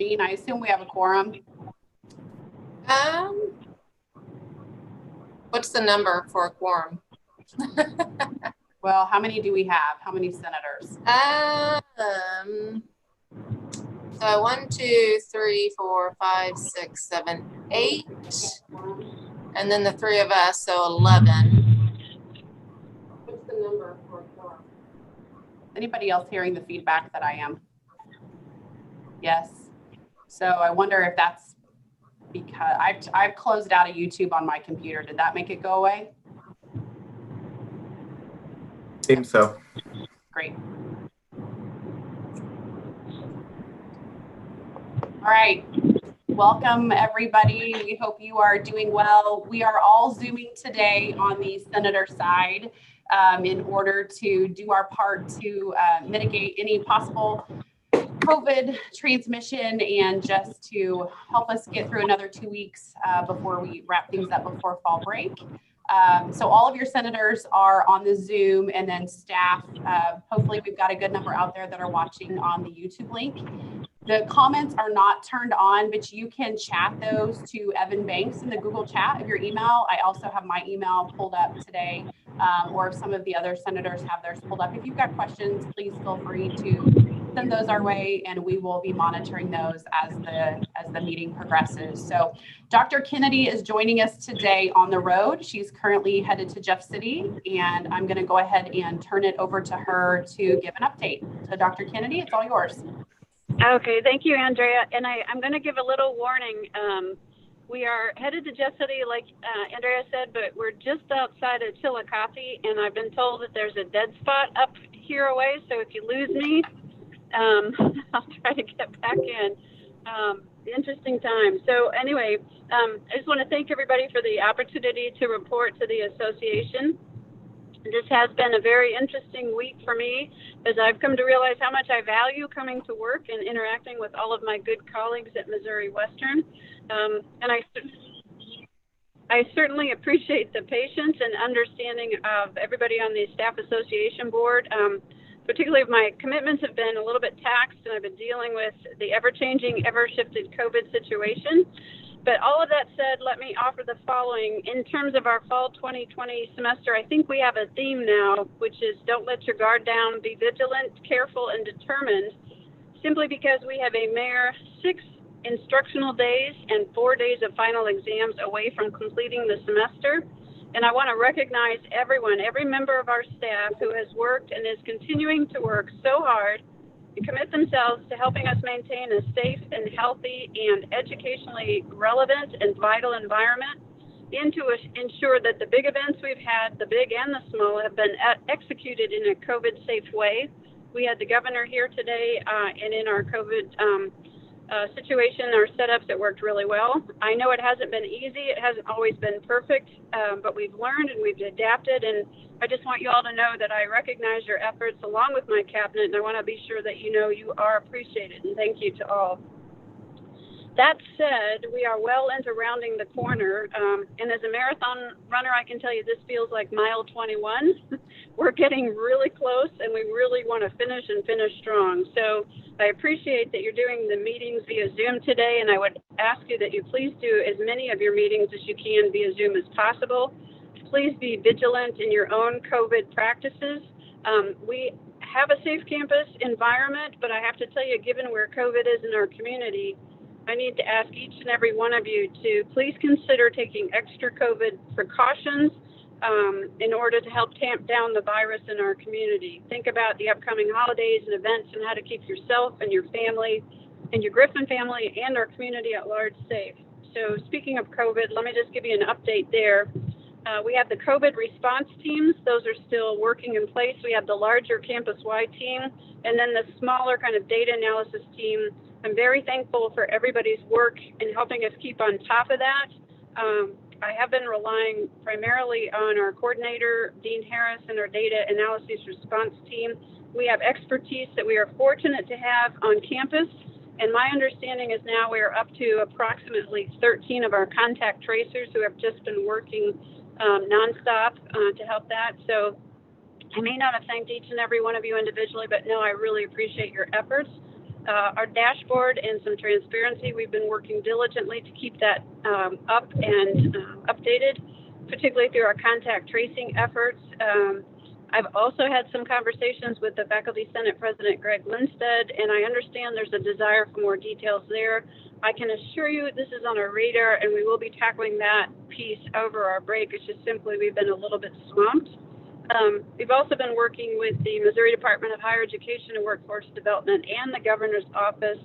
Dean, I assume we have a quorum. What's the number for a quorum? Well, how many do we have? How many senators? So 1, 2, 3, 4, 5, 6, 7, 8, and then the 3 of us, so 11. What's the number for a quorum? Anybody else hearing the feedback that I am? Yes. So I wonder if that's because I've closed out of YouTube on my computer. Did that make it go away? Seems so. Great. All right. Welcome, everybody. We hope you are doing well. We are all Zooming today on the senator side in order to do our part to mitigate any possible COVID transmission and just to help us get through another 2 weeks before we wrap things up before fall break. So all of your senators are on the Zoom, and then staff, hopefully we've got a good number out there that are watching on the YouTube link. The comments are not turned on, but you can chat those to Evan Banks in the Google chat of your email. I also have my email pulled up today, or if some of the other senators have theirs pulled up. If you've got questions, please feel free to send those our way, and we will be monitoring those as the meeting progresses. So Dr. Kennedy is joining us today on the road. She's currently headed to Jeff City, and I'm going to go ahead and turn it over to her to give an update. So Dr. Kennedy, it's all yours. Okay, thank you, Andrea. And I'm going to give a little warning. We are headed to Jeff City, like Andrea said, but we're just outside of Chillicothe, and I've been told that there's a dead spot up here away. So if you lose me, I'll try to get back in. Interesting time. So anyway, I just want to thank everybody for the opportunity to report to the association. This has been a very interesting week for me as I've come to realize how much I value coming to work and interacting with all of my good colleagues at Missouri Western. And I certainly appreciate the patience and understanding of everybody on the Staff Association Board. Particularly my commitments have been a little bit taxed, and I've been dealing with the ever-changing, ever-shifted COVID situation. But all of that said, let me offer the following. In terms of our fall 2020 semester, I think we have a theme now, which is don't let your guard down, be vigilant, careful, and determined, simply because we have a mere 6 instructional days and 4 days of final exams away from completing the semester. And I want to recognize everyone, every member of our staff who has worked and is continuing to work so hard to commit themselves to helping us maintain a safe and healthy and educationally relevant and vital environment, and to ensure that the big events we've had, the big and the small, have been executed in a COVID-safe way. We had the governor here today, and in our COVID situation, our setups, it worked really well. I know it hasn't been easy. It hasn't always been perfect, but we've learned and we've adapted. And I just want you all to know that I recognize your efforts along with my cabinet, and I want to be sure that you know you are appreciated. And thank you to all. That said, we are well into rounding the corner. And as a marathon runner, I can tell you this feels like mile 21. We're getting really close, and we really want to finish and finish strong. So I appreciate that you're doing the meetings via Zoom today, and I would ask you that you please do as many of your meetings as you can via Zoom as possible. Please be vigilant in your own COVID practices. We have a safe campus environment, but I have to tell you, given where COVID is in our community, I need to ask each and every one of you to please consider taking extra COVID precautions in order to help tamp down the virus in our community. Think about the upcoming holidays and events and how to keep yourself and your family and your Griffin family and our community at large safe. So speaking of COVID, let me just give you an update there. We have the COVID response teams. Those are still working in place. We have the larger campus-wide team, and then the smaller kind of data analysis team. I'm very thankful for everybody's work in helping us keep on top of that. I have been relying primarily on our coordinator, Dean Harris, and our data analysis response team. We have expertise that we are fortunate to have on campus, and my understanding is now we are up to approximately 13 of our contact tracers who have just been working nonstop to help that. So I may not have thanked each and every one of you individually, but no, I really appreciate your efforts. our dashboard and some transparency. We've been working diligently to keep that up and updated, particularly through our contact tracing efforts. I've also had some conversations with the Faculty Senate President Greg Lindstedt, and I understand there's a desire for more details there. I can assure you this is on our radar, and we will be tackling that piece over our break. It's just simply we've been a little bit swamped. We've also been working with the Missouri Department of Higher Education and Workforce Development and the Governor's Office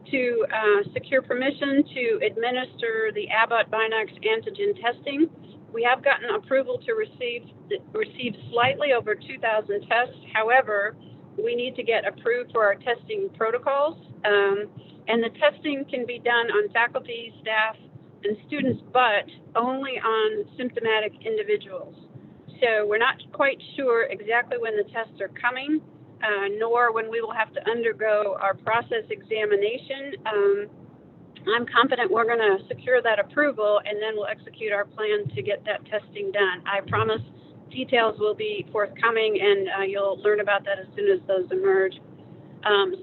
to secure permission to administer the Abbott Binax antigen testing. We have gotten approval to receive slightly over 2,000 tests. However, we need to get approved for our testing protocols. And the testing can be done on faculty, staff, and students, but only on symptomatic individuals. So we're not quite sure exactly when the tests are coming, nor when we will have to undergo our process examination. I'm confident we're going to secure that approval, and then we'll execute our plan to get that testing done. I promise details will be forthcoming, and you'll learn about that as soon as those emerge.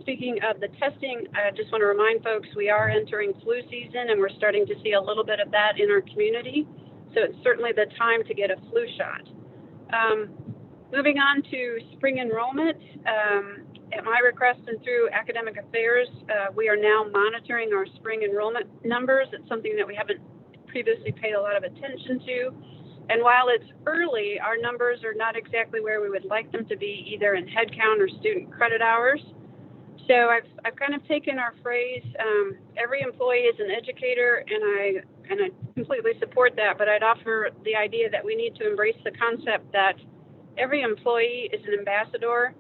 Speaking of the testing, I just want to remind folks we are entering flu season, and we're starting to see a little bit of that in our community. So it's certainly the time to get a flu shot. Moving on to spring enrollment. At my request and through Academic Affairs, we are now monitoring our spring enrollment numbers. It's something that we haven't previously paid a lot of attention to. And while it's early, our numbers are not exactly where we would like them to be, either in headcount or student credit hours. So I've kind of taken our phrase, every employee is an educator, and I completely support that, but I'd offer the idea that we need to embrace the concept that every employee is an ambassador.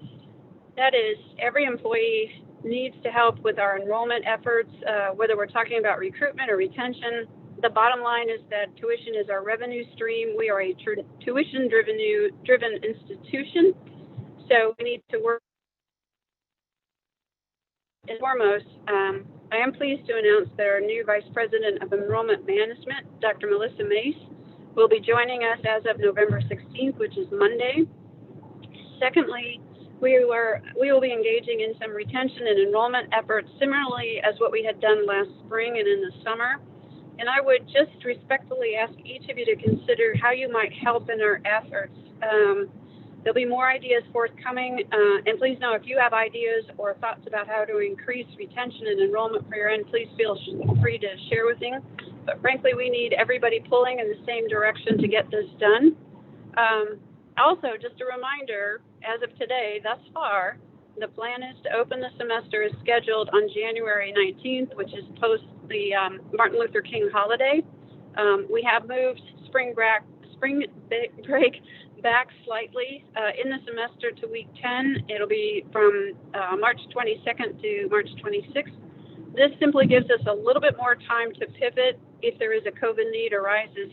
That is, every employee needs to help with our enrollment efforts, whether we're talking about recruitment or retention. The bottom line is that tuition is our revenue stream. We are a tuition-driven institution, so we need to work. And foremost, I am pleased to announce that our new Vice President of Enrollment Management, Dr. Melissa Mace, will be joining us as of November 16th, which is Monday. Secondly, we will be engaging in some retention and enrollment efforts similarly as what we had done last spring and in the summer. And I would just respectfully ask each of you to consider how you might help in our efforts. There'll be more ideas forthcoming, and please know if you have ideas or thoughts about how to increase retention and enrollment for your end, please feel free to share with me. But frankly, we need everybody pulling in the same direction to get this done. Also, just a reminder, as of today, thus far, the plan is to open the semester as scheduled on January 19th, which is post the Martin Luther King holiday. We have moved spring break back slightly in the semester to week 10. It'll be from March 22nd to March 26th. This simply gives us a little bit more time to pivot if there is a COVID need arises.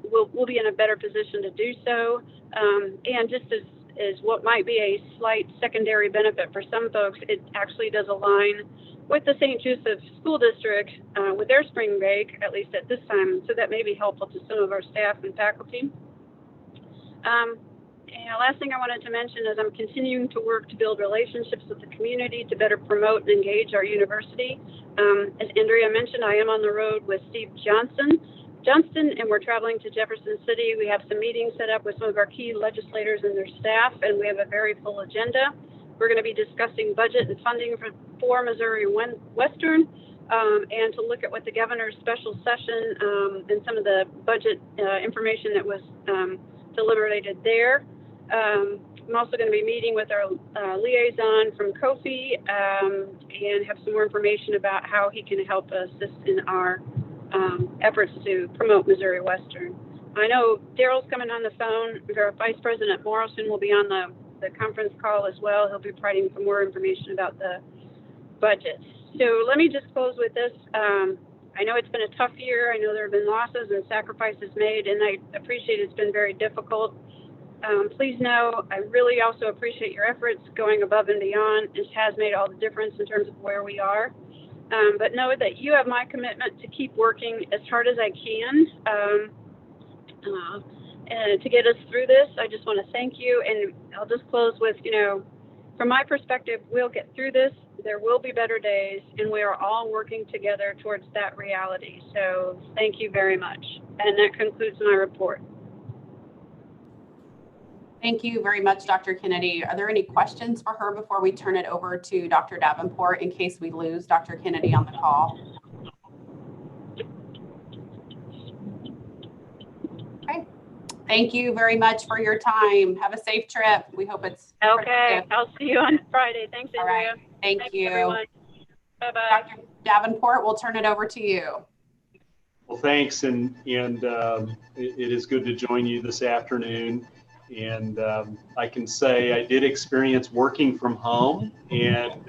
We'll be in a better position to do so. And just as what might be a slight secondary benefit for some folks, it actually does align with the St. Joseph School District with their spring break, at least at this time. So that may be helpful to some of our staff and faculty. And last thing I wanted to mention is I'm continuing to work to build relationships with the community to better promote and engage our university. As Andrea mentioned, I am on the road with Steve Johnston, and we're traveling to Jefferson City. We have some meetings set up with some of our key legislators and their staff, and we have a very full agenda. We're going to be discussing budget and funding for Missouri Western, and to look at what the governor's special session and some of the budget information that was deliberated there. I'm also going to be meeting with our liaison from Kofi and have some more information about how he can help assist in our efforts to promote Missouri Western. I know Daryl's coming on the phone. Our Vice President Morrison will be on the conference call as well. He'll be providing some more information about the budget. So let me just close with this. I know it's been a tough year. I know there have been losses and sacrifices made, and I appreciate it's been very difficult. Please know I really also appreciate your efforts going above and beyond. This has made all the difference in terms of where we are. But know that you have my commitment to keep working as hard as I can and to get us through this. I just want to thank you. And I'll just close with, from my perspective, we'll get through this. There will be better days, and we are all working together towards that reality. So thank you very much. And that concludes my report. Thank you very much, Dr. Kennedy. Are there any questions for her before we turn it over to Dr. Davenport in case we lose Dr. Kennedy on the call? Okay. Thank you very much for your time. Have a safe trip. We hope it's okay. Productive. I'll see you on Friday. Thanks, Andrea. All right. Thanks you. Everyone. Bye-bye. Dr. Davenport, we'll turn it over to you. Well, thanks, and it is good to join you this afternoon. And I can say I did experience working from home, and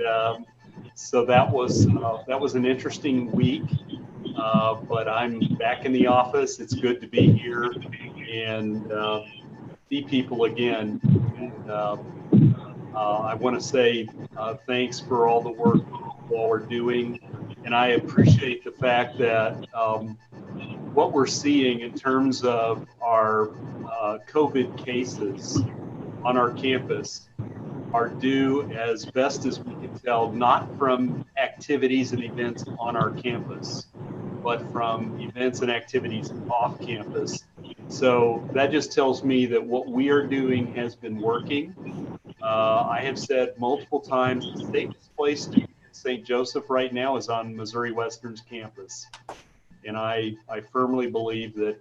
so that was an interesting week. But I'm back in the office. It's good to be here and see people again. And I want to say thanks for all the work you all are doing, and I appreciate the fact that what we're seeing in terms of our COVID cases on our campus are due, as best as we can tell, not from activities and events on our campus, but from events and activities off campus. So that just tells me that what we are doing has been working. I have said multiple times the safest place to be in St. Joseph right now is on Missouri Western's campus. And I firmly believe that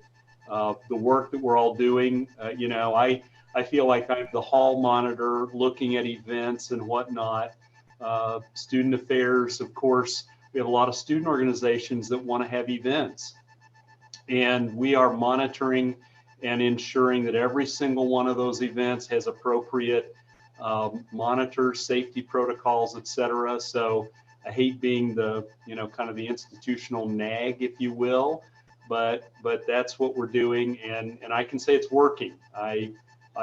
the work that we're all doing, I feel like I'm the hall monitor looking at events and whatnot. Student affairs, of course, we have a lot of student organizations that want to have events. And we are monitoring and ensuring that every single one of those events has appropriate monitors, safety protocols, et cetera. So I hate being the, kind of the institutional nag, if you will, but that's what we're doing, and I can say it's working. I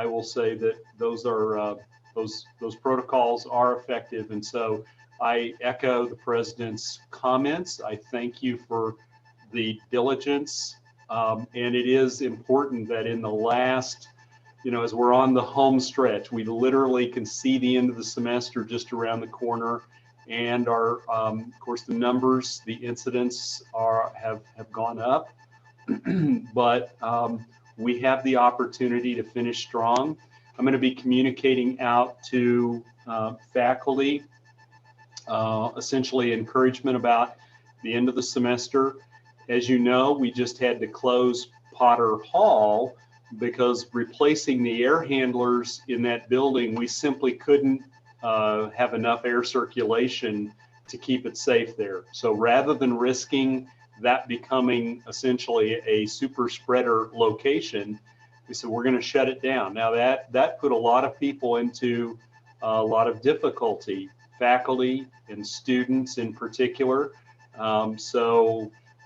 will say that those are those protocols are effective, and so I echo the president's comments. I thank you for the diligence, and it is important that in the last, as we're on the home stretch, we literally can see the end of the semester just around the corner. And our, of course, the numbers, the incidents have gone up, but we have the opportunity to finish strong. I'm going to be communicating out to faculty, essentially encouragement about the end of the semester. As you know, we just had to close Potter Hall because replacing the air handlers in that building, we simply couldn't have enough air circulation to keep it safe there. So rather than risking that becoming essentially a super spreader location, we said we're going to shut it down. Now that put a lot of people into a lot of difficulty, faculty and students in particular.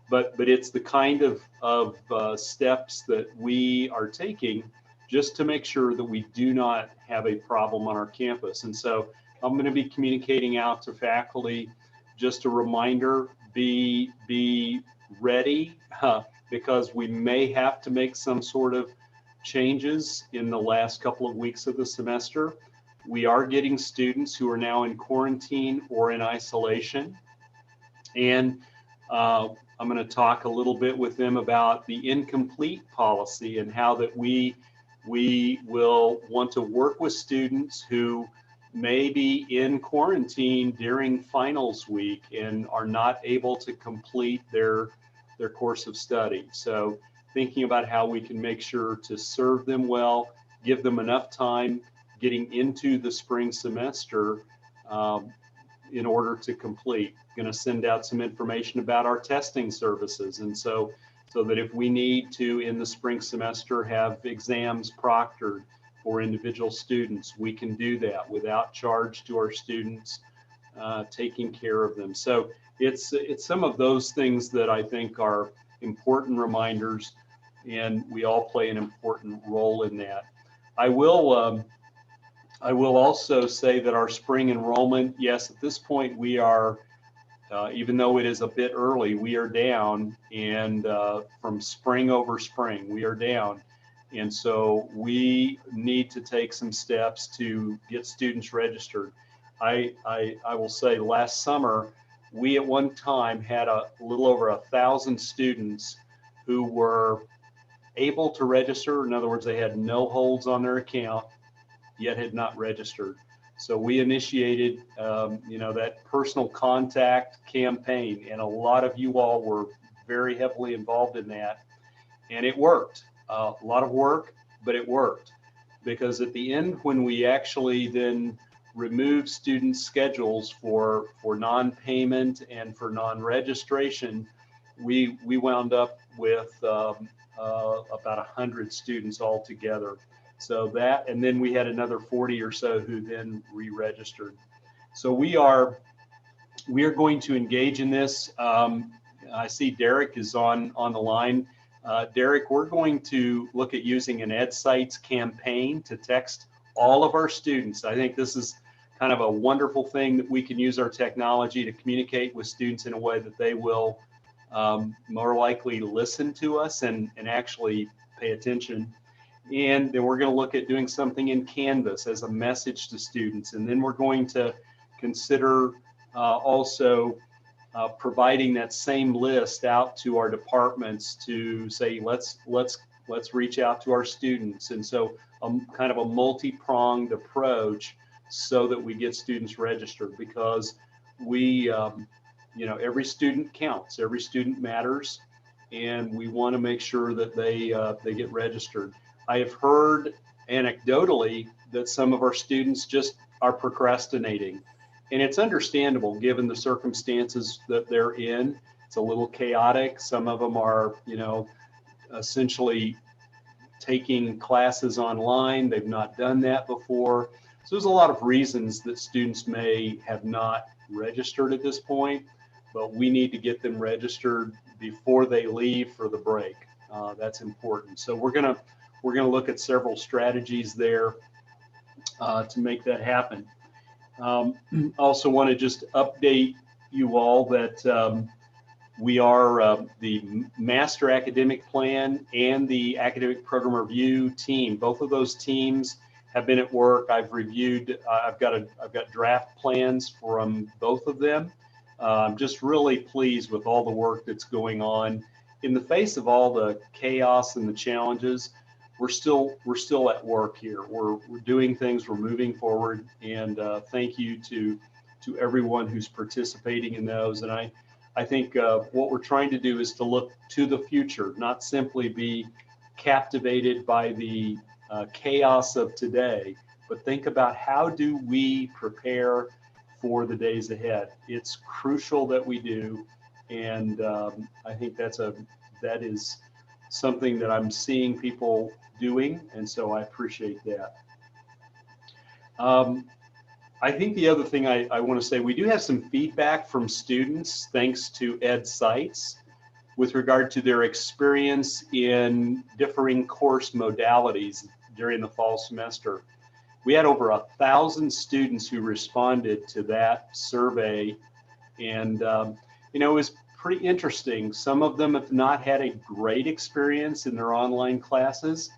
But it's the kind of steps that we are taking just to make sure that we do not have a problem on our campus. And so I'm going to be communicating out to faculty, just a reminder, be ready, because we may have to make some sort of changes in the last couple of weeks of the semester. We are getting students who are now in quarantine or in isolation. And I'm going to talk a little bit with them about the incomplete policy and how that we will want to work with students who may be in quarantine during finals week and are not able to complete their course of study. So thinking about how we can make sure to serve them well, give them enough time getting into the spring semester in order to complete. Going to send out some information about our testing services, and so that if we need to in the spring semester have exams proctored for individual students, we can do that without charge to our students, taking care of them. So it's some of those things that I think are important reminders, and we all play an important role in that. I will also say that our spring enrollment, yes, at this point we are, even though it is a bit early, we are down, and from spring over spring, we are down. And so we need to take some steps to get students registered. I will say last summer, we at one time had a little over 1,000 students who were able to register. In other words, they had no holds on their account, yet had not registered. So we initiated, that personal contact campaign, and a lot of you all were very heavily involved in that, and it worked. A lot of work, but it worked, because at the end, when we actually then removed students' schedules for non-payment and for non-registration, we wound up with about 100 students altogether. So that, and then we had another 40 or so who then re-registered. So we are going to engage in this. I see Derek is on the line. Derek, we're going to look at using an EdSites campaign to text all of our students. I think this is kind of a wonderful thing that we can use our technology to communicate with students in a way that they will more likely listen to us and actually pay attention. And then we're going to look at doing something in Canvas as a message to students. And then we're going to consider also providing that same list out to our departments to say, let's reach out to our students. And so kind of a multi-pronged approach so that we get students registered, because we, every student counts, every student matters, and we want to make sure that they get registered. I have heard anecdotally that some of our students just are procrastinating, and it's understandable given the circumstances that they're in. It's a little chaotic. Some of them are, essentially taking classes online. They've not done that before. So there's a lot of reasons that students may have not registered at this point, but we need to get them registered before they leave for the break. That's important. So we're gonna look at several strategies there to make that happen. Also want to just update you all that we are the Master Academic Plan and the Academic Program Review team. Both of those teams have been at work. I've reviewed. I've got draft plans from both of them. I'm just really pleased with all the work that's going on. In the face of all the chaos and the challenges, we're still at work here. We're doing things. We're moving forward, and thank you to everyone who's participating in those. And I think what we're trying to do is to look to the future, not simply be captivated by the chaos of today, but think about how do we prepare for the days ahead. It's crucial that we do, and I think that is something that I'm seeing people doing, and so I appreciate that. I think the other thing I want to say, we do have some feedback from students, thanks to EdSites, with regard to their experience in differing course modalities during the fall semester. We had over 1,000 students who responded to that survey, and it was pretty interesting. Some of them have not had a great experience in their online classes.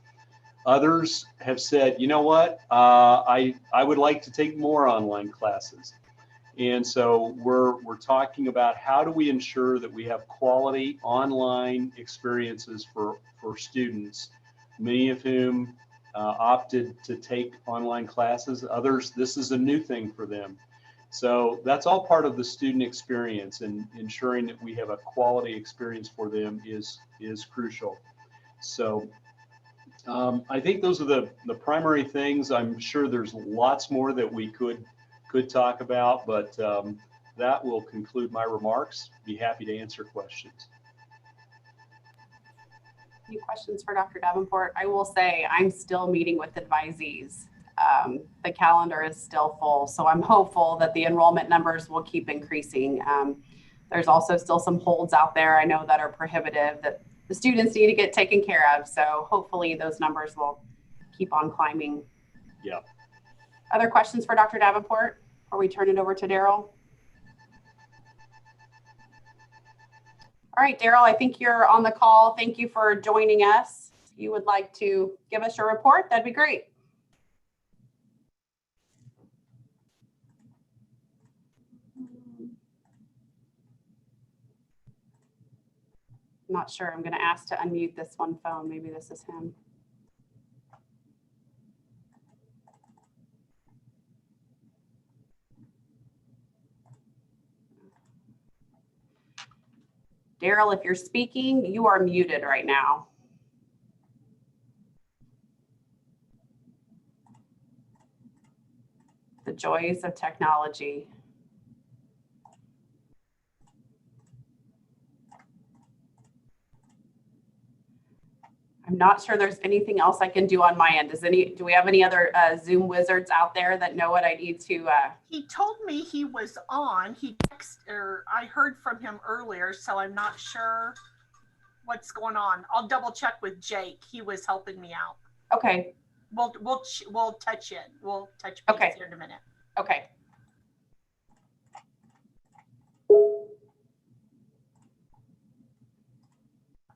Others have said, you know what, I would like to take more online classes. And so we're talking about how do we ensure that we have quality online experiences for students, many of whom opted to take online classes. Others, this is a new thing for them. So that's all part of the student experience, and ensuring that we have a quality experience for them is crucial. So I think those are the primary things. I'm sure there's lots more that we could talk about, but that will conclude my remarks. Be happy to answer questions. Any questions for Dr. Davenport? I will say I'm still meeting with advisees. The calendar is still full, so I'm hopeful that the enrollment numbers will keep increasing. There's also still some holds out there I know that are prohibitive that the students need to get taken care of. So hopefully those numbers will keep on climbing. Yeah. Other questions for Dr. Davenport before we turn it over to Daryl? All right, Daryl, I think you're on the call. Thank you for joining us. you would like to give us your report, that'd be great. I'm not sure. I'm going to ask to unmute this one phone. Maybe this is him. Daryl, if you're speaking, you are muted right now. The joys of technology. I'm not sure there's anything else I can do on my end. Do we have any other Zoom wizards out there that know what I need to? He told me he was on. I heard from him earlier, so I'm not sure what's going on. I'll double check with Jake. He was helping me out. Okay. We'll touch it. We'll touch base Okay. here in a minute. Okay.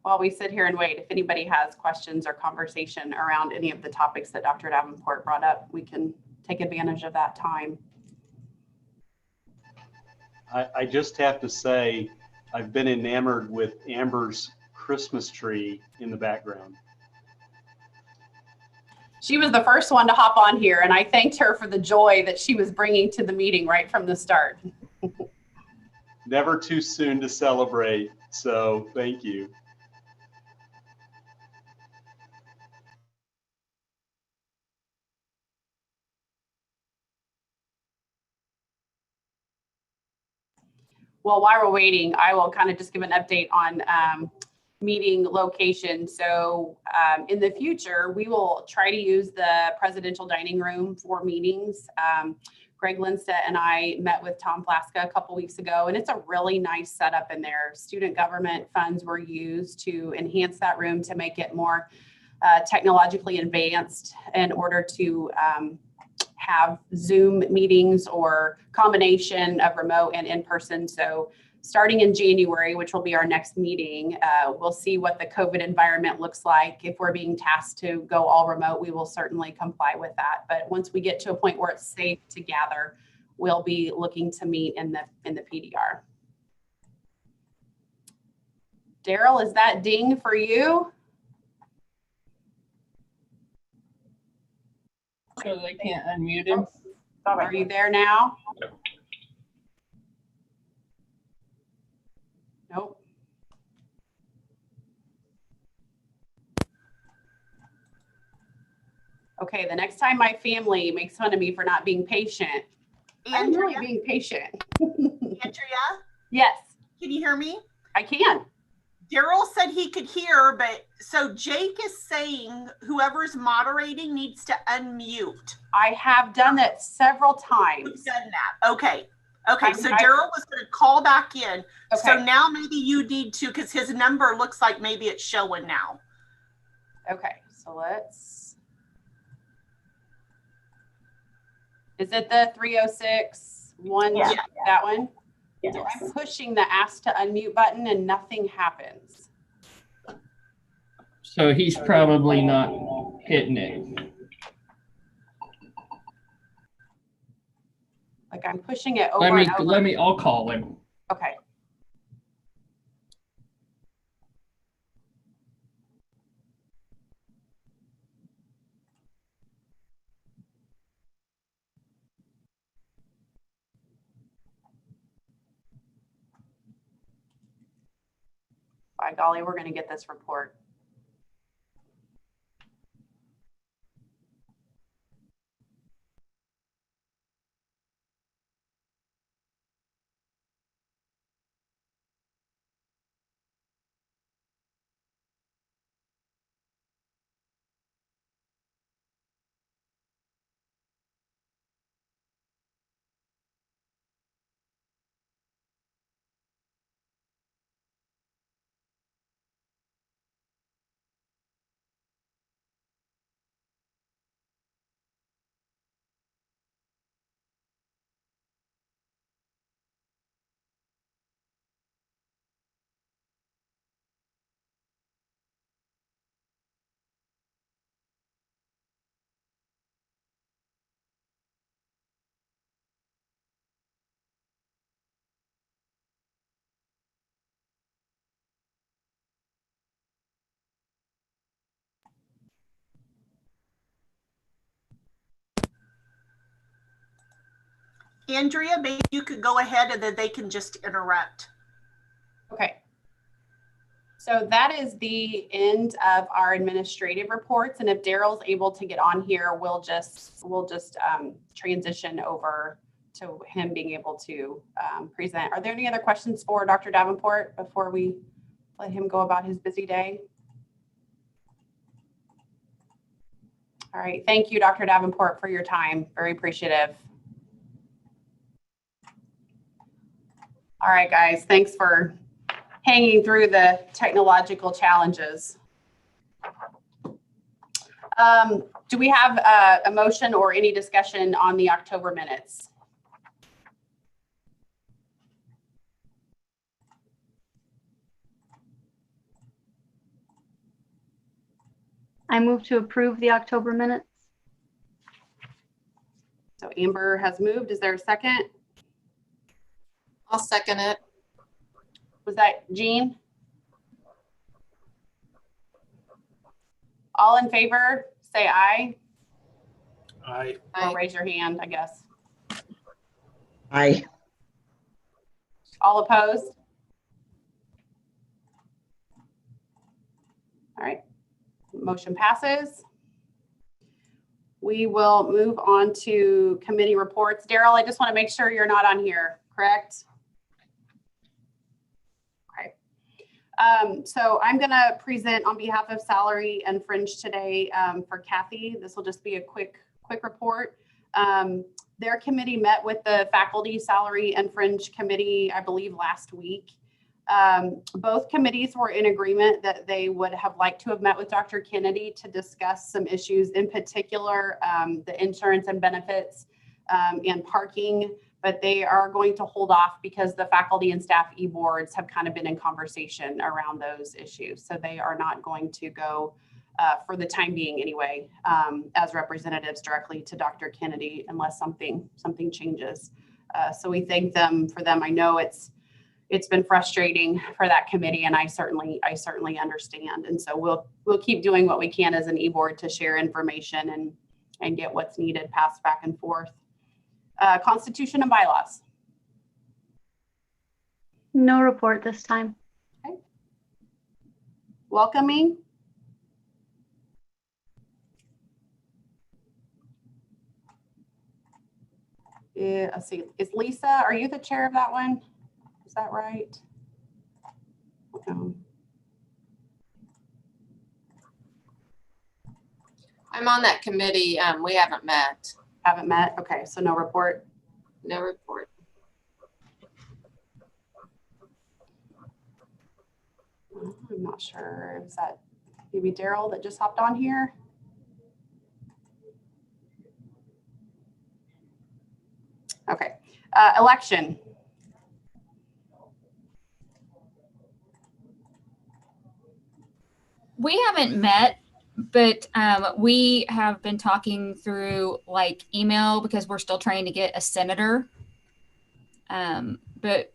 While we sit here and wait, if anybody has questions or conversation around any of the topics that Dr. Davenport brought up, we can take advantage of that time. I just have to say, I've been enamored with Amber's Christmas tree in the background. She was the first one to hop on here, and I thanked her for the joy that she was bringing to the meeting right from the start. Never too soon to celebrate, so thank you. Well, while we're waiting, I will kind of just give an update on meeting location. So in the future, we will try to use the presidential dining room for meetings. Greg Lindstedt and I met with Tom Flaska a couple weeks ago, and it's a really nice setup in there. Student government funds were used to enhance that room to make it more technologically advanced in order to have Zoom meetings or combination of remote and in-person. So starting in January, which will be our next meeting, we'll see what the COVID environment looks like. If we're being tasked to go all remote, we will certainly comply with that. But once we get to a point where it's safe to gather, we'll be looking to meet in the PDR. Daryl, is that ding for you? So they can't unmute him? Are you there now? Nope. Okay, the next time my family makes fun of me for not being patient, I'm really being patient. Andrea? Yes. Can you hear me? I can. Daryl said he could hear, but so Jake is saying whoever's moderating needs to unmute. I have done that several times. You've done that. Okay. Okay. So I Daryl was going to call back in. Okay. So now maybe you need to, because his number looks like maybe it's showing now. Okay. So let's. Is it the 306 one? Yeah. That one? Yes. So I'm pushing the ask to unmute button and nothing happens. So he's probably not hitting it. Like I'm pushing it over and over. I'll call him. Okay. By golly, we're going to get this report. Andrea, maybe you could go ahead and then they can just interrupt. Okay. So that is the end of our administrative reports. And if Daryl's able to get on here, we'll just transition over to him being able to present. Are there any other questions for Dr. Davenport before we let him go about his busy day? All right. Thank you, Dr. Davenport, for your time. Very appreciative. All right, guys. Thanks for hanging through the technological challenges. Do we have a motion or any discussion on the October minutes? I move to approve the October minutes. So Amber has moved. Is there a second? I'll second it. Was that Jean? All in favor, say aye. Aye. Or raise your hand, I guess. Aye. All opposed? All right, motion passes. We will move on to committee reports. Daryl, I just want to make sure you're not on here, correct? Okay. So I'm going to present on behalf of Salary and Fringe today for Kathy. This will just be a quick report. Their committee met with the Faculty Salary and Fringe Committee, I believe, last week. Both committees were in agreement that they would have liked to have met with Dr. Kennedy to discuss some issues, in particular, the insurance and benefits and parking, but they are going to hold off because the faculty and staff e-boards have kind of been in conversation around those issues. So they are not going to go for the time being anyway, as representatives directly to Dr. Kennedy unless something changes. So we thank them for them. I know it's been frustrating for that committee, and I certainly understand. And so we'll keep doing what we can as an e-board to share information and get what's needed passed back and forth. Constitution and bylaws. No report this time. Okay. Welcoming. Let's see, is Lisa, are you the chair of that one? Is that right? I'm on that committee. We haven't met. Haven't met? Okay, so no report. No report. I'm not sure. Is that maybe Daryl that just hopped on here? Okay, election. We haven't met, but we have been talking through like email because we're still trying to get a senator. But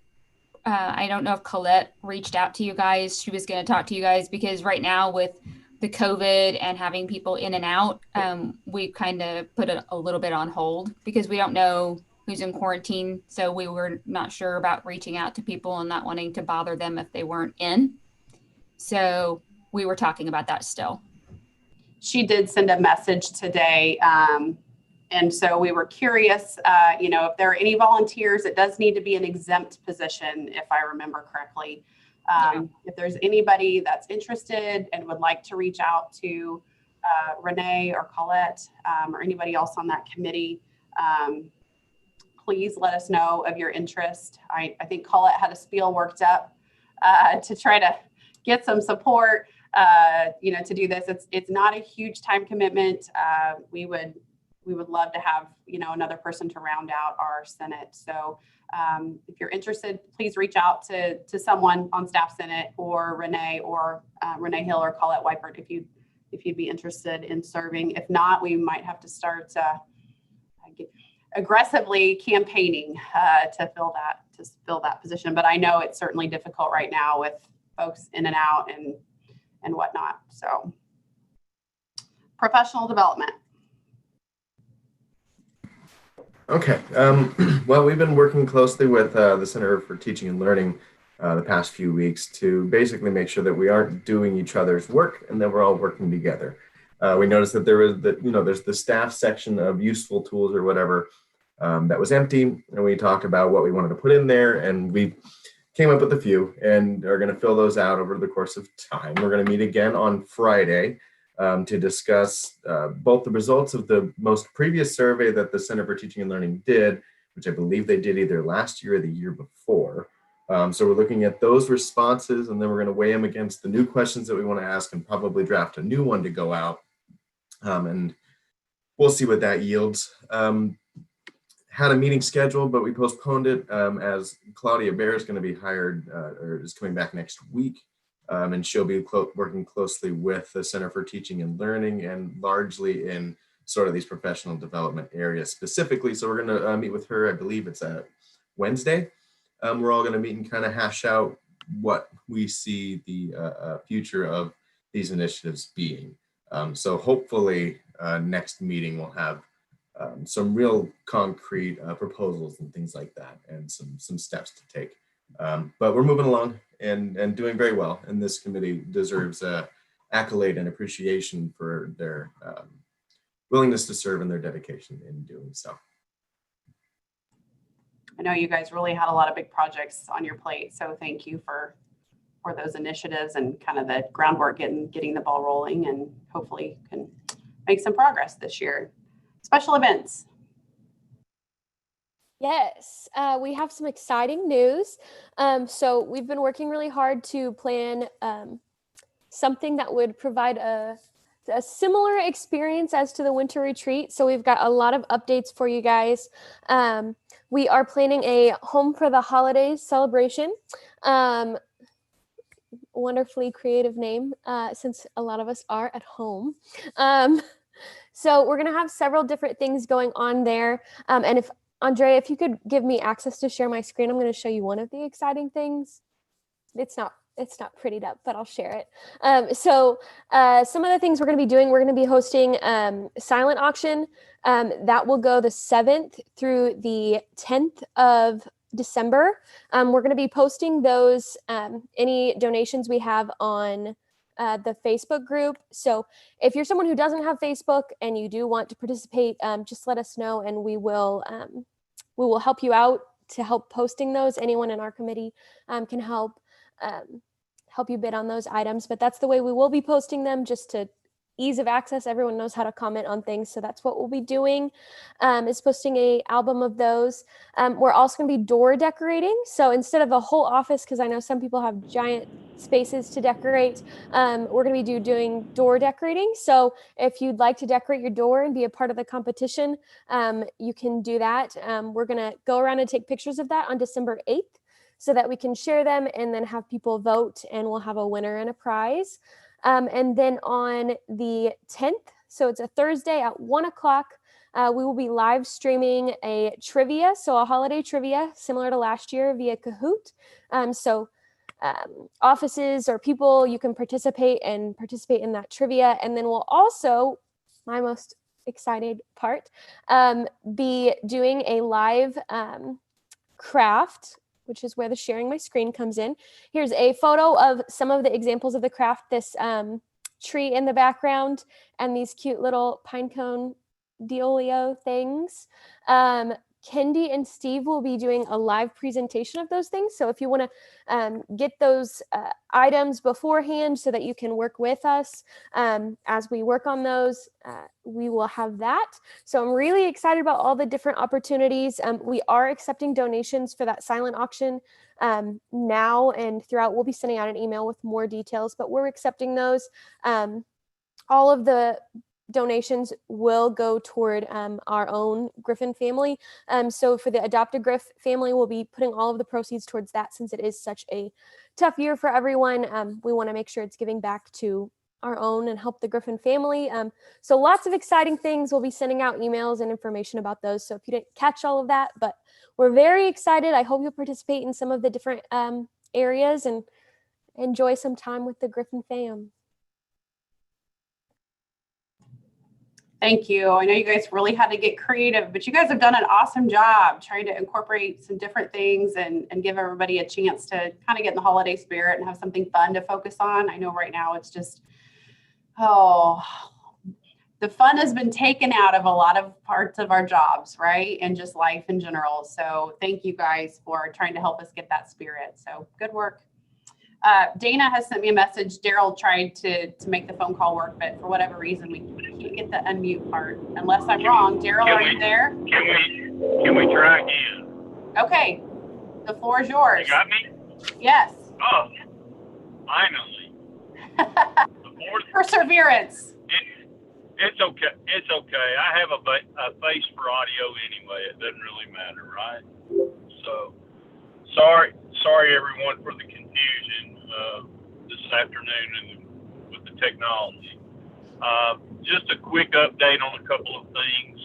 I don't know if Colette reached out to you guys. She was going to talk to you guys because right now with the COVID and having people in and out, we kind of put it a little bit on hold because we don't know who's in quarantine. So we were not sure about reaching out to people and not wanting to bother them if they weren't in. So we were talking about that still. She did send a message today. And so we were curious, if there are any volunteers, it does need to be an exempt position, if I remember correctly. If there's anybody that's interested and would like to reach out to Renee or Colette or anybody else on that committee, please let us know of your interest. I think Colette had a spiel worked up to try to get some support, to do this. It's not a huge time commitment. We would love to have, another person to round out our Senate. So if you're interested, please reach out to someone on Staff Senate or Renee Hill or Colette Weipert if you'd be interested in serving. If not, we might have to start aggressively campaigning to fill that position. But I know it's certainly difficult right now with folks in and out and whatnot. So professional development. Okay. Well, we've been working closely with the Center for Teaching and Learning the past few weeks to basically make sure that we aren't doing each other's work and that we're all working together. We noticed that there's the staff section of useful tools or whatever that was empty, and we talked about what we wanted to put in there, and we came up with a few and are going to fill those out over the course of time. We're going to meet again on Friday to discuss both the results of the most previous survey that the Center for Teaching and Learning did, which I believe they did either last year or the year before. So we're looking at those responses, and then we're going to weigh them against the new questions that we want to ask and probably draft a new one to go out. And we'll see what that yields. Had a meeting scheduled, but we postponed it as Claudia Bear is going to be hired or is coming back next week. And she'll be working closely with the Center for Teaching and Learning and largely in sort of these professional development areas specifically. So we're going to meet with her, I believe it's Wednesday. We're all going to meet and kind of hash out what we see the future of these initiatives being. So hopefully next meeting we'll have some real concrete proposals and things like that, and some steps to take. But we're moving along and doing very well. And this committee deserves accolade and appreciation for their willingness to serve and their dedication in doing so. I know you guys really had a lot of big projects on your plate, so thank you for those initiatives and kind of the groundwork getting the ball rolling, and hopefully can make some progress this year. Special events. Yes, we have some exciting news. So we've been working really hard to plan something that would provide a similar experience as to the winter retreat. So we've got a lot of updates for you guys. We are planning a Home for the Holidays celebration. Wonderfully creative name, since a lot of us are at home. So we're going to have several different things going on there. And if Andrea, if you could give me access to share my screen, I'm going to show you one of the exciting things. It's not prettied up, but I'll share it. So some of the things we're going to be doing, we're going to be hosting silent auction. That will go the 7th through the 10th of December. We're going to be posting those, any donations we have on the Facebook group. So if you're someone who doesn't have Facebook and you do want to participate, just let us know and we will help you out to help posting those. Anyone in our committee can help you bid on those items, but that's the way we will be posting them, just to ease of access. Everyone knows how to comment on things. So that's what we'll be doing, is posting a album of those. We're also going to be door decorating. So instead of a whole office, because I know some people have giant spaces to decorate, we're going to be doing door decorating. So if you'd like to decorate your door and be a part of the competition, you can do that. We're going to go around and take pictures of that on December 8th so that we can share them and then have people vote, and we'll have a winner and a prize. And then on the 10th, so it's a Thursday at 1 o'clock, we will be live streaming a trivia, so a holiday trivia similar to last year via Kahoot. So offices or people, you can participate in that trivia. And then we'll also, my most excited part, be doing a live craft, which is where the sharing my screen comes in. Here's a photo of some of the examples of the craft, this tree in the background and these cute little pine cone dealio things. Kendi and Steve will be doing a live presentation of those things. So if you want to get those items beforehand so that you can work with us as we work on those, we will have that. So I'm really excited about all the different opportunities. We are accepting donations for that silent auction now and throughout. We'll be sending out an email with more details, but we're accepting those. All of the donations will go toward our own Griffin family. So for the adopted Griff family, we'll be putting all of the proceeds towards that, since it is such a tough year for everyone. We want to make sure it's giving back to our own and help the Griffin family. So lots of exciting things. We'll be sending out emails and information about those. So if you didn't catch all of that, but we're very excited. I hope you'll participate in some of the different areas and enjoy some time with the Griffin fam. Thank you. I know you guys really had to get creative, but you guys have done an awesome job trying to incorporate some different things and give everybody a chance to kind of get in the holiday spirit and have something fun to focus on. I know right now it's just, the fun has been taken out of a lot of parts of our jobs, right? And just life in general. So thank you guys for trying to help us get that spirit. So good work. Dana has sent me a message. Daryl tried to make the phone call work, but for whatever reason, we can't get the unmute part. Unless I'm wrong. Daryl, are you there? Can we try again? Okay. The floor is yours. You got me? Yes. Oh, finally. Perseverance. It's okay. It's okay. I have a face for audio anyway. It doesn't really matter, right? So, sorry everyone for the confusion this afternoon and with the technology. Just a quick update on a couple of things.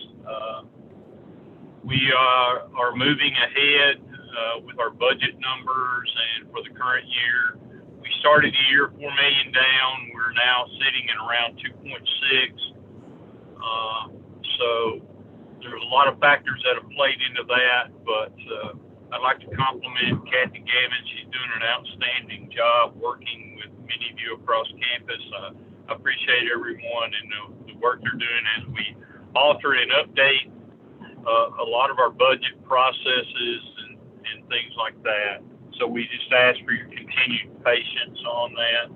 We are moving ahead with our budget numbers, and for the current year, we started the year $4 million down. We're now sitting at around 2.6. So there's a lot of factors that have played into that, but I'd like to compliment Kathy Gavin. She's doing an outstanding job working with many of you across campus. I appreciate everyone and the work they're doing as we alter and update a lot of our budget processes and things like that. So we just ask for your continued patience on that.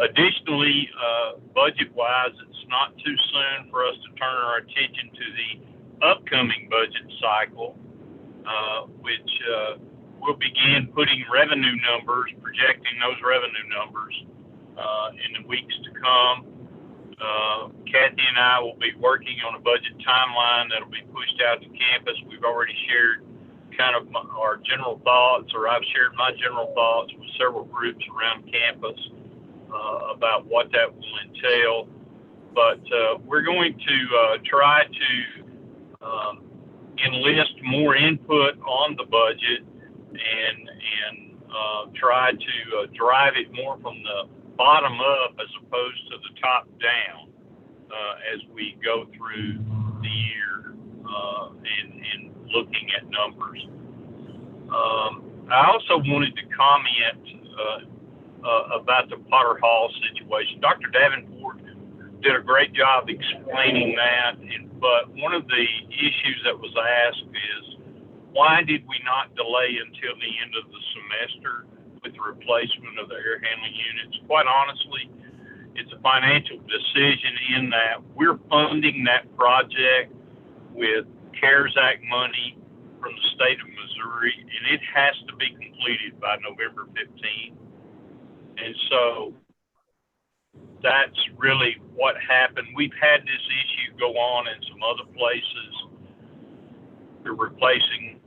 Additionally, budget-wise, it's not too soon for us to turn our attention to the upcoming budget cycle, which we'll begin putting revenue numbers, projecting those revenue numbers in the weeks to come. Kathy and I will be working on a budget timeline that'll be pushed out to campus. We've already shared kind of our general thoughts, or I've shared my general thoughts with several groups around campus about what that will entail. But we're going to try to enlist more input on the budget and try to drive it more from the bottom up as opposed to the top down as we go through the year and looking at numbers. I also wanted to comment about the Potter Hall situation. Dr. Davenport did a great job explaining that, but one of the issues that was asked is, why did we not delay until the end of the semester with the replacement of the air handling units? Quite honestly, it's a financial decision in that we're funding that project with CARES Act money from the state of Missouri, and it has to be completed by November 15th. And so that's really what happened. We've had this issue go on in some other places. They're replacing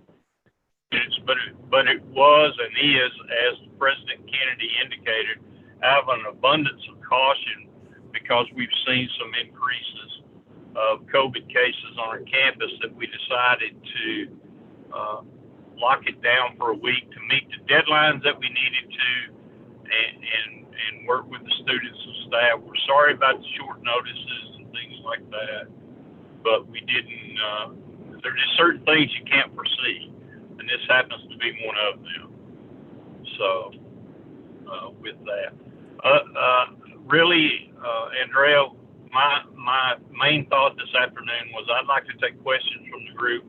units, but it was and is, as President Kennedy indicated, out of an abundance of caution, because we've seen some increases of COVID cases on our campus, that we decided to lock it down for a week to meet the deadlines that we needed to, and work with the students and staff. We're sorry about the short notices and things like that, but we didn't, there are just certain things you can't foresee, and this happens to be one of them. So with that, really, Andrea, my main thought this afternoon was I'd like to take questions from the group.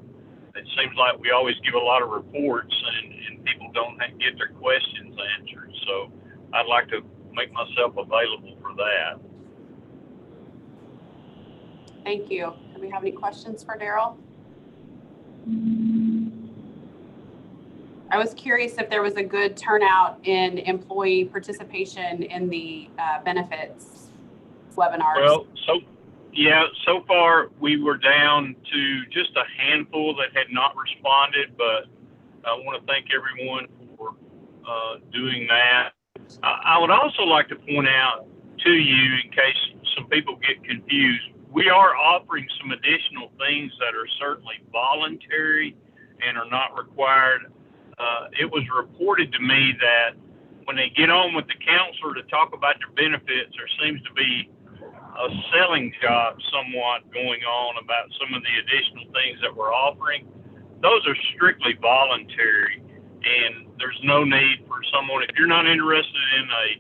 It seems like we always give a lot of reports and people don't get their questions answered. So I'd like to make myself available for that. Thank you. Do we have any questions for Daryl? I was curious if there was a good turnout in employee participation in the benefits webinars. Well, so far we were down to just a handful that had not responded, but I want to thank everyone for doing that. I would also like to point out to you, in case some people get confused, we are offering some additional things that are certainly voluntary and are not required. It was reported to me that when they get on with the counselor to talk about their benefits, there seems to be a selling job somewhat going on about some of the additional things that we're offering. Those are strictly voluntary, and there's no need for someone, if you're not interested in a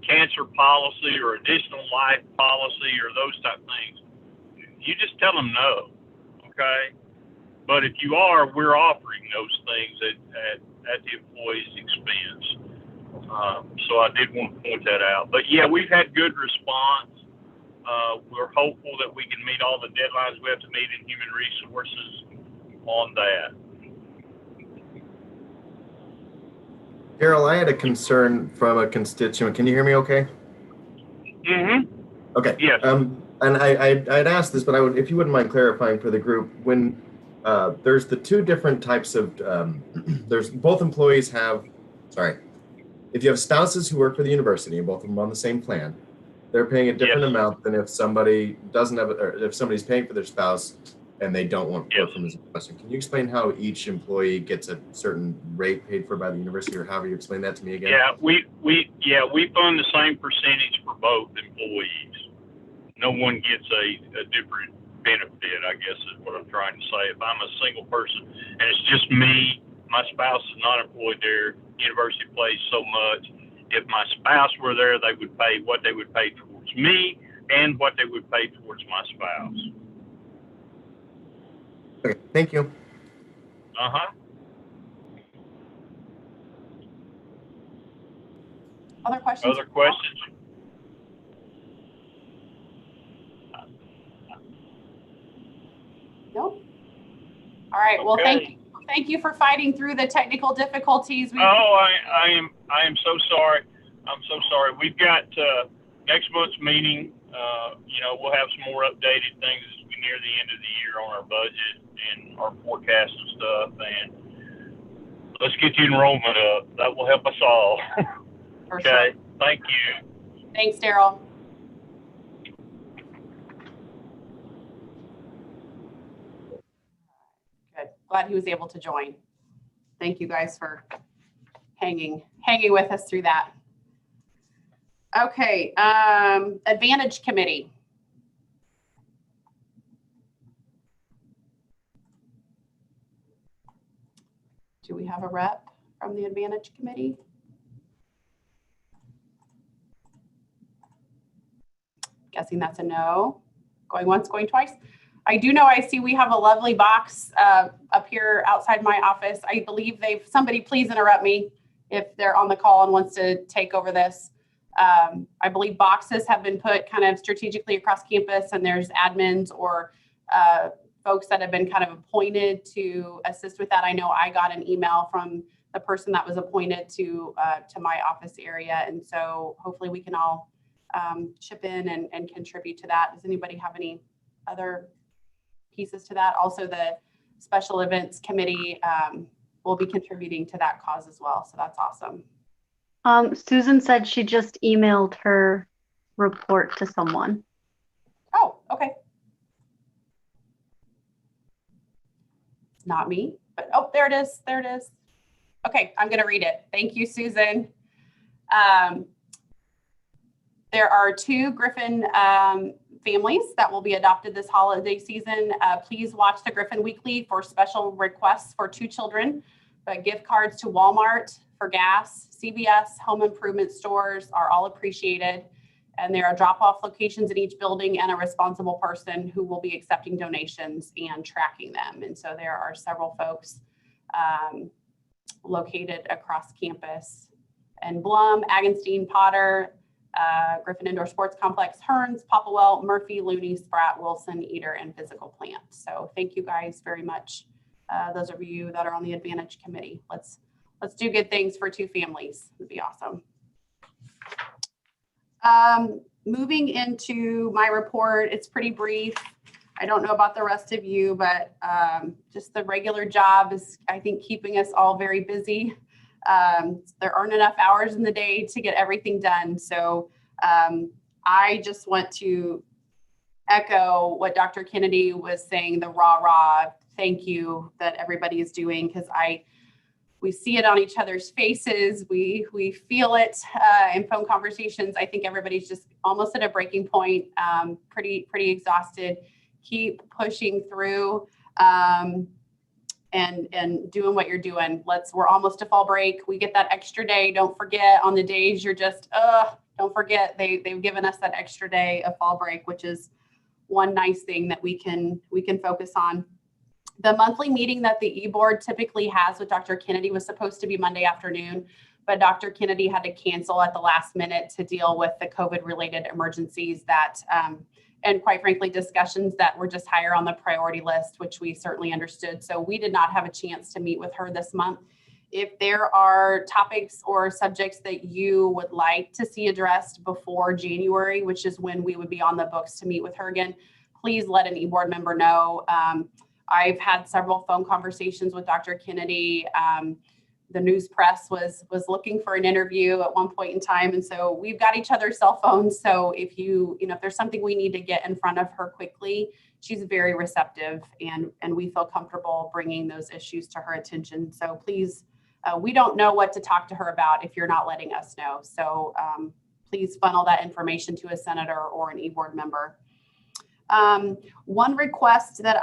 cancer policy or additional life policy or those type of things, you just tell them no, okay? But if you are, we're offering those things at the employee's expense. So I did want to point that out. But yeah, we've had good response. We're hopeful that we can meet all the deadlines we have to meet in human resources on that. Carol, I had a concern from a constituent. Can you hear me okay? Mm-hmm. Okay. Yes. And I'd asked this, but if you wouldn't mind clarifying for the group, when there's the two different types of, there's both employees have, if you have spouses who work for the university and both of them on the same plan, they're paying a different amount than if somebody doesn't have it, or if somebody's paying for their spouse and they don't want to work from as a question. Can you explain how each employee gets a certain rate paid for by the university, or however you explain that to me again? Yeah, we fund the same percentage for both employees. No one gets a different benefit, I guess is what I'm trying to say. If I'm a single person and it's just me, my spouse is not employed there, university pays so much. If my spouse were there, they would pay what they would pay towards me and what they would pay towards my spouse. Okay, thank you. Uh-huh. Other questions? Other questions? Nope. All right. Well, thank you for fighting through the technical difficulties. I am so sorry. I'm so sorry. We've got next month's meeting. We'll have some more updated things as we near the end of the year on our budget and our forecast and stuff. And let's get the enrollment up. That will help us all. For okay. Sure. Thank you. Thanks, Daryl. Good. Glad he was able to join. Thank you guys for hanging with us through that. Okay, Advantage Committee. Do we have a rep from the Advantage Committee? Guessing that's a no. Going once, going twice. I do know, I see we have a lovely box up here outside my office. I believe somebody please interrupt me if they're on the call and wants to take over this. I believe boxes have been put kind of strategically across campus, and there's admins or folks that have been kind of appointed to assist with that. I know I got an email from the person that was appointed to my office area. And so hopefully we can all chip in and contribute to that. Does anybody have any other pieces to that? Also, the Special Events Committee will be contributing to that cause as well. So that's awesome. Susan said she just emailed her report to someone. Oh, okay. It's not me, but oh, there it is. There it is. Okay, I'm going to read it. Thank you, Susan. There are 2 Griffin families that will be adopted this holiday season. Please watch the Griffin Weekly for special requests for 2 children, but gift cards to Walmart for gas, CVS, home improvement stores are all appreciated. And there are drop-off locations in each building and a responsible person who will be accepting donations and tracking them. And so there are several folks located across campus. And Blum, Agenstein, Potter, Griffin Indoor Sports Complex, Hearns, Popplewell, Murphy, Looney, Spratt, Wilson, Eder, and Physical Plant. So thank you guys very much. Those of you that are on the Advantage Committee. Let's do good things for 2 families. It'd be awesome. Moving into my report, it's pretty brief. I don't know about the rest of you, but just the regular job is, I think, keeping us all very busy. There aren't enough hours in the day to get everything done. So I just want to echo what Dr. Kennedy was saying, the rah-rah thank you that everybody is doing, because we see it on each other's faces. We feel it in phone conversations. I think everybody's just almost at a breaking point, pretty exhausted. Keep pushing through and doing what you're doing. We're almost to fall break. We get that extra day. Don't forget on the days you're just, don't forget they've given us that extra day of fall break, which is one nice thing that we can focus on. The monthly meeting that the e-board typically has with Dr. Kennedy was supposed to be Monday afternoon, but Dr. Kennedy had to cancel at the last minute to deal with the COVID-related emergencies that, and quite frankly, discussions that were just higher on the priority list, which we certainly understood. So we did not have a chance to meet with her this month. If there are topics or subjects that you would like to see addressed before January, which is when we would be on the books to meet with her again, please let an e-board member know. I've had several phone conversations with Dr. Kennedy. The news press was looking for an interview at one point in time. And so we've got each other's cell phones. So if if there's something we need to get in front of her quickly, she's very receptive and we feel comfortable bringing those issues to her attention. So please, we don't know what to talk to her about if you're not letting us know. So please funnel that information to a senator or an e-board member. One request that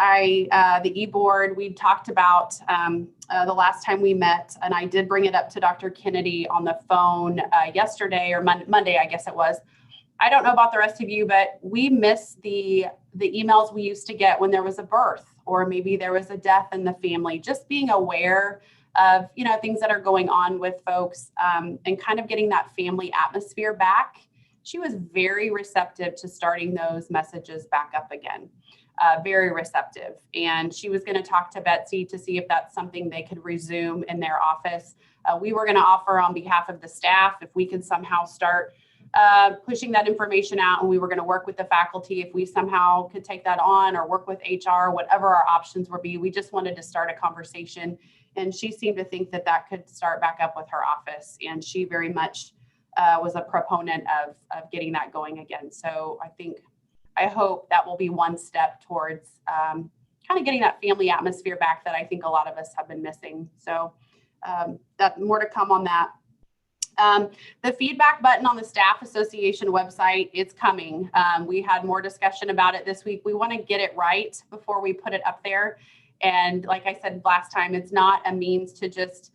the e-board, we talked about the last time we met, and I did bring it up to Dr. Kennedy on the phone yesterday or Monday, I guess it was. I don't know about the rest of you, but we miss the emails we used to get when there was a birth or maybe there was a death in the family, just being aware of, things that are going on with folks and kind of getting that family atmosphere back. She was very receptive to starting those messages back up again, very receptive. And she was going to talk to Betsy to see if that's something they could resume in their office. We were going to offer on behalf of the staff if we could somehow start pushing that information out, and we were going to work with the faculty if we somehow could take that on or work with HR, whatever our options would be. We just wanted to start a conversation, and she seemed to think that could start back up with her office, and she very much was a proponent of getting that going again. So I hope that will be one step towards kind of getting that family atmosphere back that I think a lot of us have been missing. So that more to come on that. The feedback button on the Staff Association website, it's coming. We had more discussion about it this week. We want to get it right before we put it up there. And like I said last time, it's not a means to just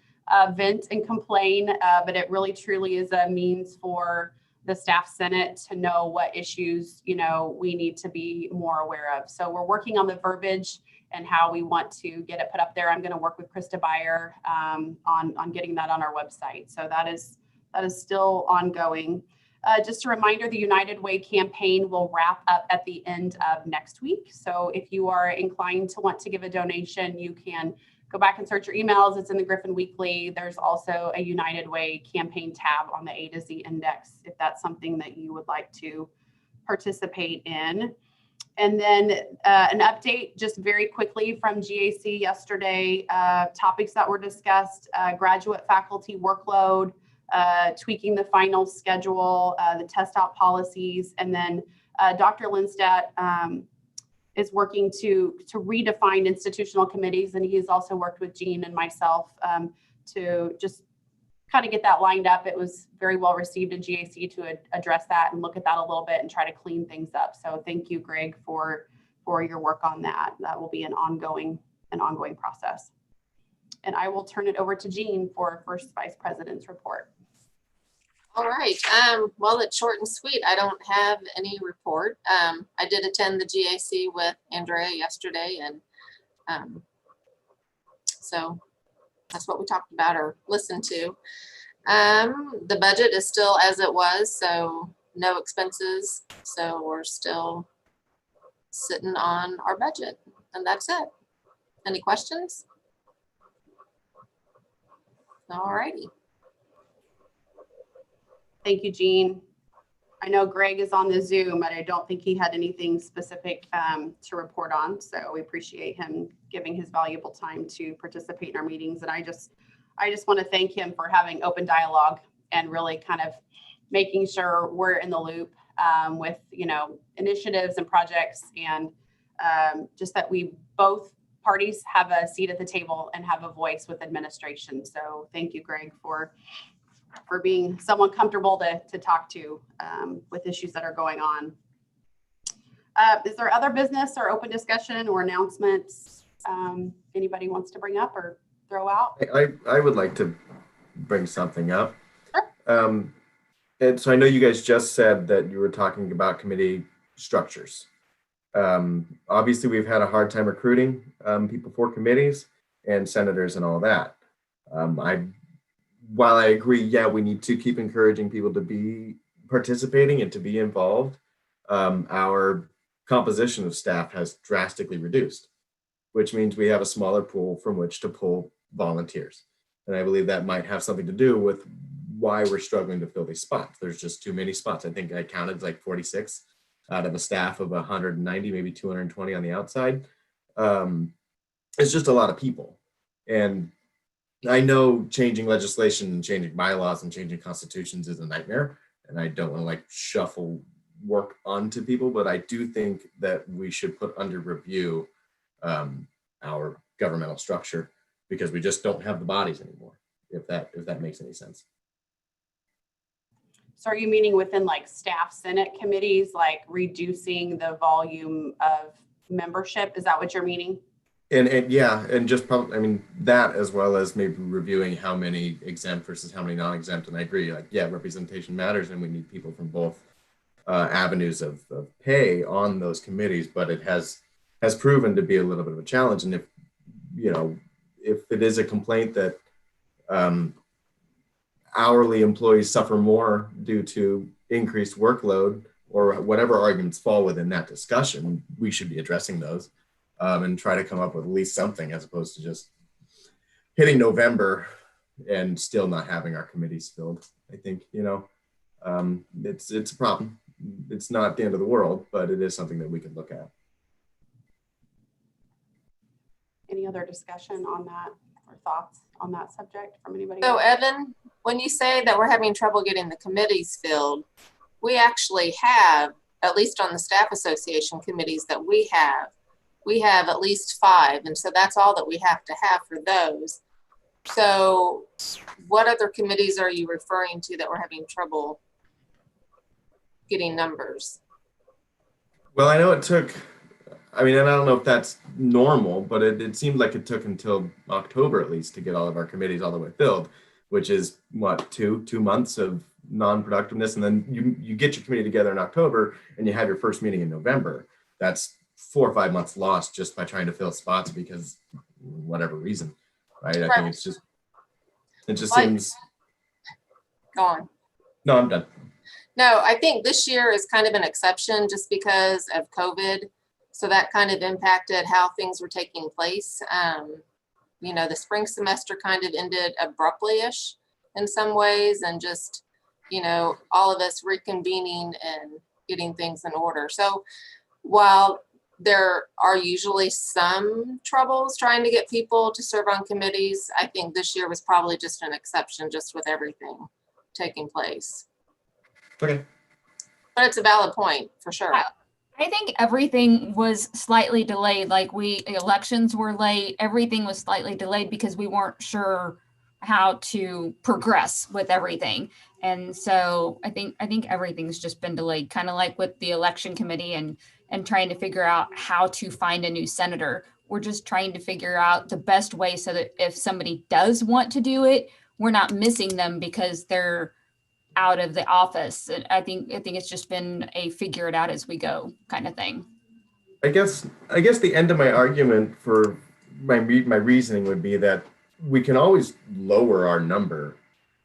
vent and complain, but it really truly is a means for the Staff Senate to know what issues, we need to be more aware of. So we're working on the verbiage and how we want to get it put up there. I'm going to work with Krista Beyer on getting that on our website. So that is still ongoing. Just a reminder, the United Way campaign will wrap up at the end of next week. So if you are inclined to want to give a donation, you can go back and search your emails. It's in the Griffin Weekly. There's also a United Way campaign tab on the A to Z index, if that's something that you would like to participate in. And then an update just very quickly from GAC yesterday, topics that were discussed, graduate faculty workload, tweaking the final schedule, the test out policies, and then Dr. Lindstedt is working to redefine institutional committees, and he's also worked with Jean and myself to just kind of get that lined up. It was very well received in GAC to address that and look at that a little bit and try to clean things up. So thank you, Greg, for your work on that. That will be an ongoing process. And I will turn it over to Jean for First Vice President's report. All right. Well, it's short and sweet. I don't have any report. I did attend the GAC with Andrea yesterday, and so that's what we talked about or listened to. The budget is still as it was, so no expenses. So we're still sitting on our budget, and that's it. Any questions? All righty. Thank you, Jean. I know Greg is on the Zoom, but I don't think he had anything specific to report on. So we appreciate him giving his valuable time to participate in our meetings. And I just want to thank him for having open dialogue and really kind of making sure we're in the loop with, initiatives and projects, and just that we both parties have a seat at the table and have a voice with administration. So thank you, Greg, for being someone comfortable to talk to with issues that are going on. Is there other business or open discussion or announcements anybody wants to bring up or throw out? I would like to bring something up. Sure. And so I know you guys just said that you were talking about committee structures. Obviously, we've had a hard time recruiting people for committees and senators and all that. While I agree, yeah, we need to keep encouraging people to be participating and to be involved, our composition of staff has drastically reduced, which means we have a smaller pool from which to pull volunteers. And I believe that might have something to do with why we're struggling to fill these spots. There's just too many spots. I think I counted like 46 out of a staff of 190, maybe 220 on the outside. It's just a lot of people. And I know changing legislation and changing bylaws and changing constitutions is a nightmare. And I don't want to like shuffle work onto people, but I do think that we should put under review our governmental structure because we just don't have the bodies anymore, if that makes any sense. So are you meaning within like staff Senate committees, like reducing the volume of membership? Is that what you're meaning? And yeah, and just probably, I mean, that as well as maybe reviewing how many exempt versus how many non-exempt. And I agree, like, yeah, representation matters and we need people from both avenues of pay on those committees, but it has proven to be a little bit of a challenge. And if it is a complaint that hourly employees suffer more due to increased workload or whatever arguments fall within that discussion, we should be addressing those and try to come up with at least something as opposed to just hitting November and still not having our committees filled. I think, it's a problem. It's not the end of the world, but it is something that we can look at. Any other discussion on that or thoughts on that subject from anybody? So Evan, when you say that we're having trouble getting the committees filled, we actually have, at least on the staff association committees that we have at least 5. And so that's all that we have to have for those. So what other committees are you referring to that we're having trouble getting numbers? Well, I know it took, I mean, and I don't know if that's normal, but it seemed like it took until October at least to get all of our committees all the way filled, which is what, two months of non-productiveness. And then you get your committee together in October and you have your first meeting in November. That's 4 or 5 months lost just by trying to fill spots because whatever reason, right? I think it just seems. Go on. No, I'm done. No, I think this year is kind of an exception just because of COVID. So that kind of impacted how things were taking place. The spring semester kind of ended abruptly-ish in some ways and just, all of us reconvening and getting things in order. So while there are usually some troubles trying to get people to serve on committees, I think this year was probably just an exception just with everything taking place. Okay. But it's a valid point for sure. I think everything was slightly delayed. Like elections were late. Everything was slightly delayed because we weren't sure how to progress with everything. And so I think everything's just been delayed, kind of like with the election committee and trying to figure out how to find a new senator. We're just trying to figure out the best way so that if somebody does want to do it, we're not missing them because they're out of the office. I think it's just been a figure it out as we go kind of thing. I guess the end of my argument for my reasoning would be that we can always lower our number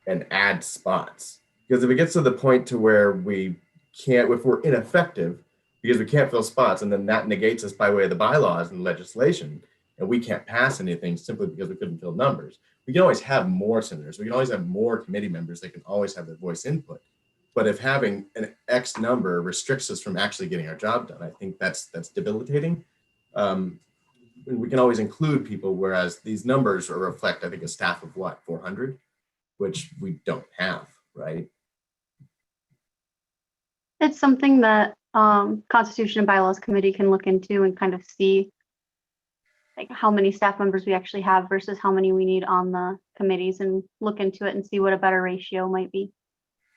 and add spots, because if it gets to the point to where we can't, if we're ineffective because we can't fill spots, and then that negates us by way of the bylaws and legislation, and we can't pass anything simply because we couldn't fill numbers. We can always have more senators. We can always have more committee members. They can always have their voice input. But if having an X number restricts us from actually getting our job done, I think that's debilitating. We can always include people, whereas these numbers reflect, I think, a staff of what, 400, which we don't have, right? It's something that Constitution and Bylaws Committee can look into and kind of see like how many staff members we actually have versus how many we need on the committees, and look into it and see what a better ratio might be.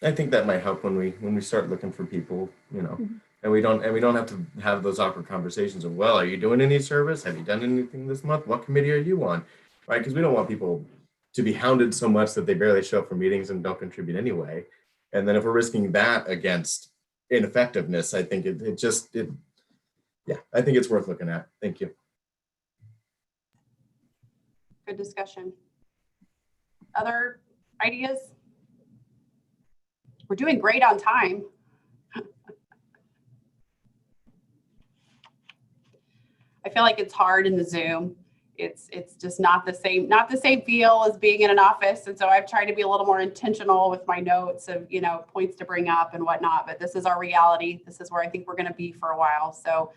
I think that might help when we start looking for people, Mhm. and we don't have to have those awkward conversations of, well, are you doing any service? Have you done anything this month? What committee are you on? Right? Because we don't want people to be hounded so much that they barely show up for meetings and don't contribute anyway. And then if we're risking that against ineffectiveness, I think I think it's worth looking at. Thank you. Good discussion. Other ideas? We're doing great on time. I feel like it's hard in the Zoom. It's just not the same feel as being in an office. And so I've tried to be a little more intentional with my notes of, points to bring up and whatnot, but this is our reality. This is where I think we're going to be for a while. So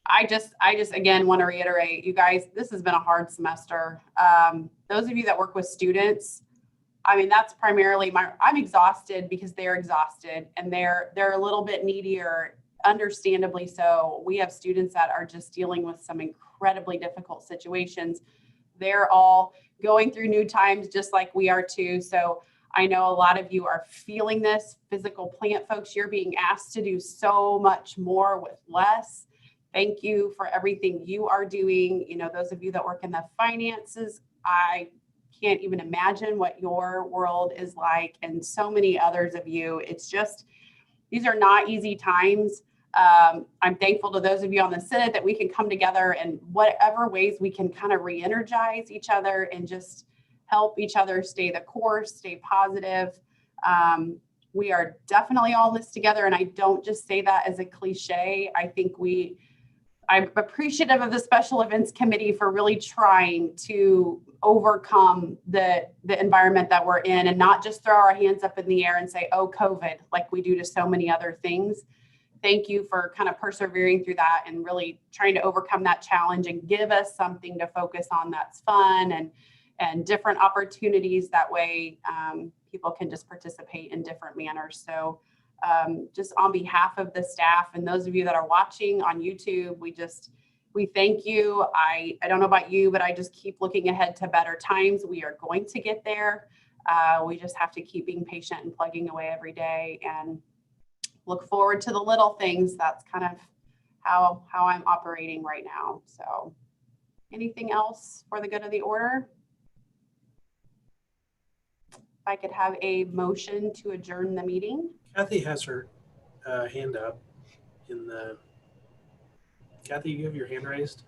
I just again want to reiterate, you guys, this has been a hard semester. Those of you that work with students, I mean, that's primarily I'm exhausted because they're exhausted and they're a little bit needier, understandably so. We have students that are just dealing with some incredibly difficult situations. They're all going through new times just like we are too. So I know a lot of you are feeling this. Physical plant folks, you're being asked to do so much more with less. Thank you for everything you are doing. Those of you that work in the finances, I can't even imagine what your world is like, and so many others of you. It's just, these are not easy times. I'm thankful to those of you on the Senate that we can come together in whatever ways we can kind of re-energize each other and just help each other stay the course, stay positive. We are definitely all in this together. And I don't just say that as a cliche. I think I'm appreciative of the Special Events Committee for really trying to overcome the environment that we're in and not just throw our hands up in the air and say, oh, COVID, like we do to so many other things. Thank you for kind of persevering through that and really trying to overcome that challenge and give us something to focus on that's fun and different opportunities. That way people can just participate in different manners. So just on behalf of the staff and those of you that are watching on YouTube, we thank you. I don't know about you, but I just keep looking ahead to better times. We are going to get there. We just have to keep being patient and plugging away every day and look forward to the little things. That's kind of how I'm operating right now. So anything else for the good of the order? If I could have a motion to adjourn the meeting. Kathy has her hand up in the. Kathy, you have your hand raised.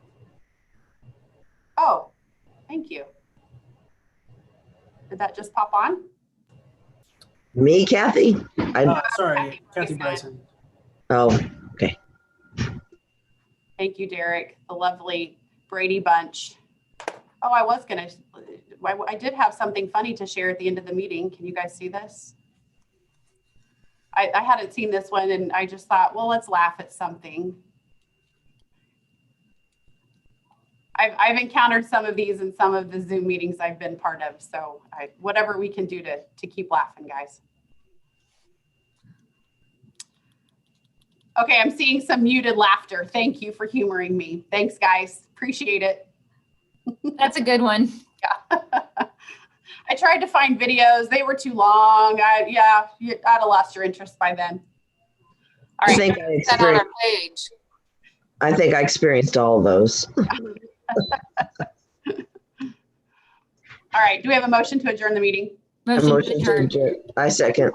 Oh, thank you. Did that just pop on? Me, Kathy? Sorry, Kathy Bryson. Oh, okay. Thank you, Derek. The lovely Brady Bunch. Oh, I did have something funny to share at the end of the meeting. Can you guys see this? I hadn't seen this one and I just thought, well, let's laugh at something. I've encountered some of these in some of the Zoom meetings I've been part of. So whatever we can do to keep laughing, guys. Okay, I'm seeing some muted laughter. Thank you for humoring me. Thanks, guys. Appreciate it. That's a good one. Yeah. I tried to find videos. They were too long. I'd have lost your interest by then. All right. I think I experienced all of those. All right. Do we have a motion to adjourn the meeting? Motion to adjourn. I second.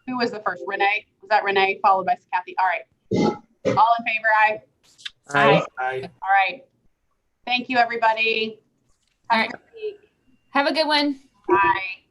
Who was the first? Renee? Was that Renee followed by Kathy? All right. All in favor? Aye. Aye. Aye. All right. Thank you, everybody. All right. Have a good one. Bye.